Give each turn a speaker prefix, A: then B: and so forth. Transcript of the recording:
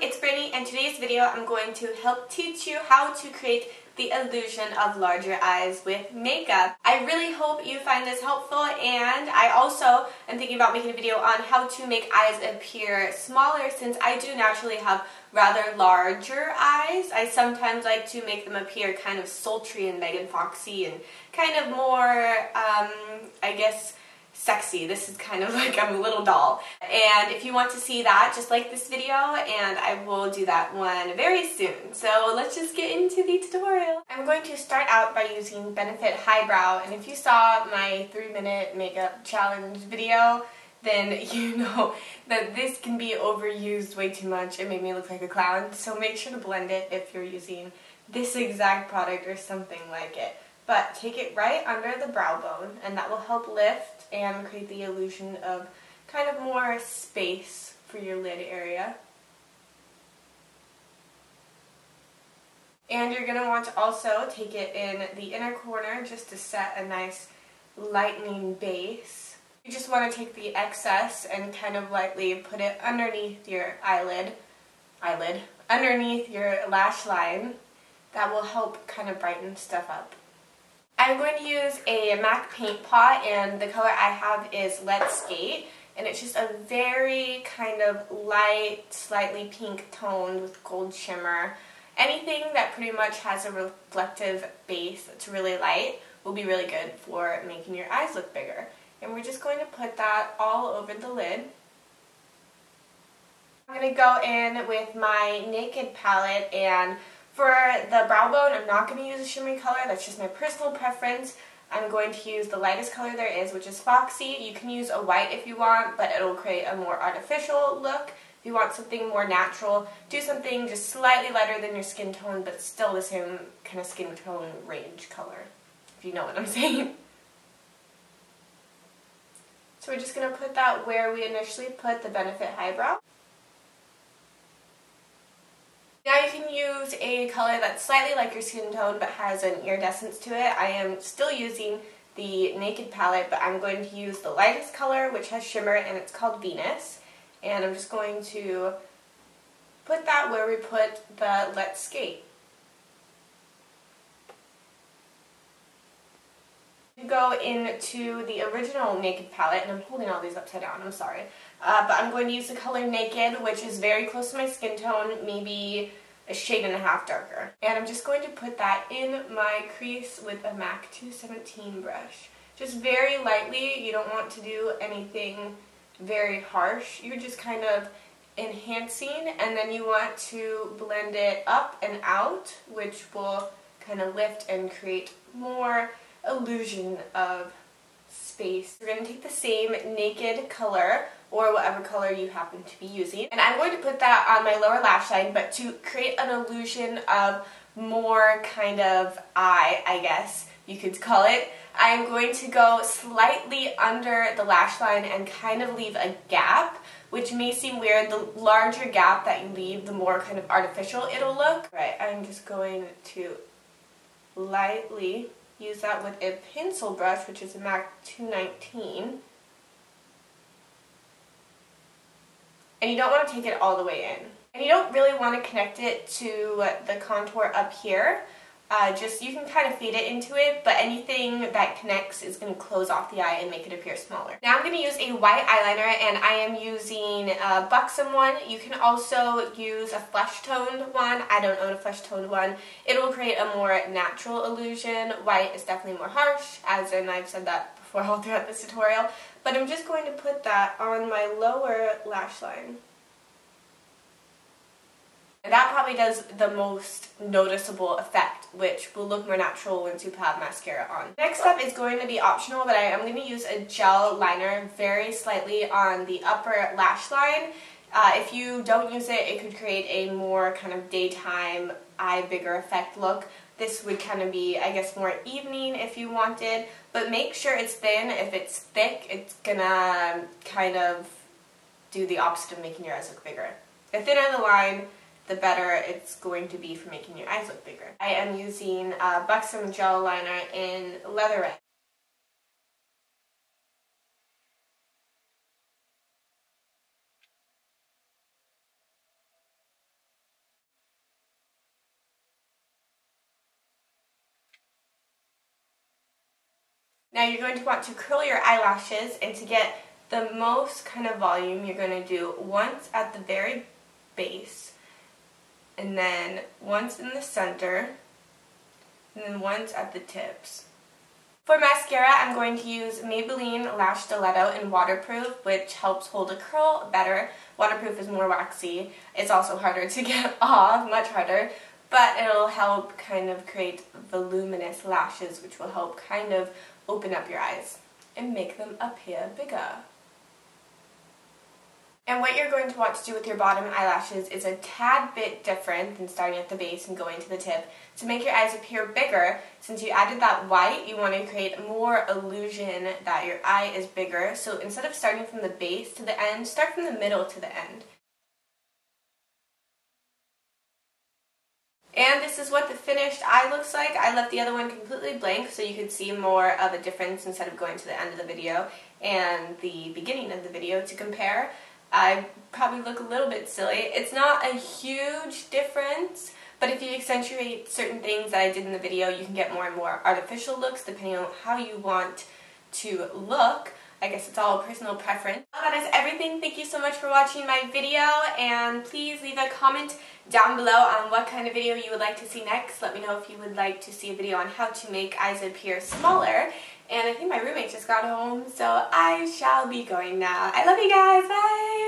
A: it's Brittany, and today's video I'm going to help teach you how to create the illusion of larger eyes with makeup. I really hope you find this helpful, and I also am thinking about making a video on how to make eyes appear smaller since I do naturally have rather larger eyes. I sometimes like to make them appear kind of sultry and Megan Foxy and kind of more, I guess, sexy. This is kind of like I'm a little doll. And if you want to see that, just like this video, and I will do that one very soon. So let's just get into the tutorial. I'm going to start out by using Benefit Highbrow, and if you saw my 3-minute makeup challenge video, then you know that this can be overused way too much. It made me look like a clown, so make sure to blend it if you're using this exact product or something like it. But take it right under the brow bone, and that will help lift and create the illusion of kind of more space for your lid area. And you're going to want to also take it in the inner corner just to set a nice lightening base. You just want to take the excess and kind of lightly put it underneath your underneath your lash line. That will help kind of brighten stuff up. I'm going to use a MAC paint pot, and the color I have is Let's Skate, and it's just a very kind of light, slightly pink toned with gold shimmer. Anything that pretty much has a reflective base that's really light will be really good for making your eyes look bigger. And we're just going to put that all over the lid. I'm going to go in with my Naked palette, and for the brow bone, I'm not going to use a shimmery color. That's just my personal preference. I'm going to use the lightest color there is, which is Foxy. You can use a white if you want, but it'll create a more artificial look. If you want something more natural, do something just slightly lighter than your skin tone, but still the same kind of skin tone range color, if you know what I'm saying. So we're just going to put that where we initially put the Benefit Highbrow. Now you can use a color that's slightly like your skin tone but has an iridescence to it. I am still using the Naked palette, but I'm going to use the lightest color, which has shimmer, and it's called Venus. And I'm just going to put that where we put the Let's Skate. Go into the original Naked palette, and I'm holding all these upside down, I'm sorry. But I'm going to use the color Naked, which is very close to my skin tone, maybe a shade and a half darker. And I'm just going to put that in my crease with a MAC 217 brush. Just very lightly. You don't want to do anything very harsh. You're just kind of enhancing, and then you want to blend it up and out, which will kind of lift and create more illusion of space. We're going to take the same Naked color, or whatever color you happen to be using, and I'm going to put that on my lower lash line, but to create an illusion of more kind of eye, I guess you could call it, I'm going to go slightly under the lash line and kind of leave a gap, which may seem weird. The larger gap that you leave, the more kind of artificial it'll look. Right, I'm just going to lightly use that with a pencil brush, which is a MAC 219. And you don't want to take it all the way in. And you don't really want to connect it to the contour up here. Just, you can kind of feed it into it, but anything that connects is going to close off the eye and make it appear smaller. Now I'm going to use a white eyeliner, and I am using a Buxom one. You can also use a flesh toned one. I don't own a flesh toned one. It will create a more natural illusion. White is definitely more harsh, as in I've said that before all throughout this tutorial. But I'm just going to put that on my lower lash line. That probably does the most noticeable effect, which will look more natural once you have mascara on. Next up is going to be optional, but I am going to use a gel liner very slightly on the upper lash line. If you don't use it, it could create a more kind of daytime eye bigger effect look. This would kind of be, I guess, more evening if you wanted, but make sure it's thin. If it's thick, it's gonna kind of do the opposite of making your eyes look bigger. The thinner the line, the better it's going to be for making your eyes look bigger. I am using Buxom gel liner in Leatherette. Now you're going to want to curl your eyelashes, and to get the most kind of volume, you're going to do once at the very base, and then once in the center, and then once at the tips. For mascara, I'm going to use Maybelline Lash Stiletto in Waterproof, which helps hold a curl better. Waterproof is more waxy. It's also harder to get off, much harder, but it'll help kind of create voluminous lashes, which will help kind of open up your eyes and make them appear bigger. And what you're going to want to do with your bottom eyelashes is a tad bit different than starting at the base and going to the tip. To make your eyes appear bigger, since you added that white, you want to create more illusion that your eye is bigger. So instead of starting from the base to the end, start from the middle to the end. And this is what the finished eye looks like. I left the other one completely blank so you could see more of a difference instead of going to the end of the video and the beginning of the video to compare. I probably look a little bit silly. It's not a huge difference, but if you accentuate certain things that I did in the video, you can get more and more artificial looks depending on how you want to look. I guess it's all personal preference. Well, that is everything. Thank you so much for watching my video, and please leave a comment down below on what kind of video you would like to see next. Let me know if you would like to see a video on how to make eyes appear smaller. And I think my roommate just got home, so I shall be going now. I love you guys. Bye!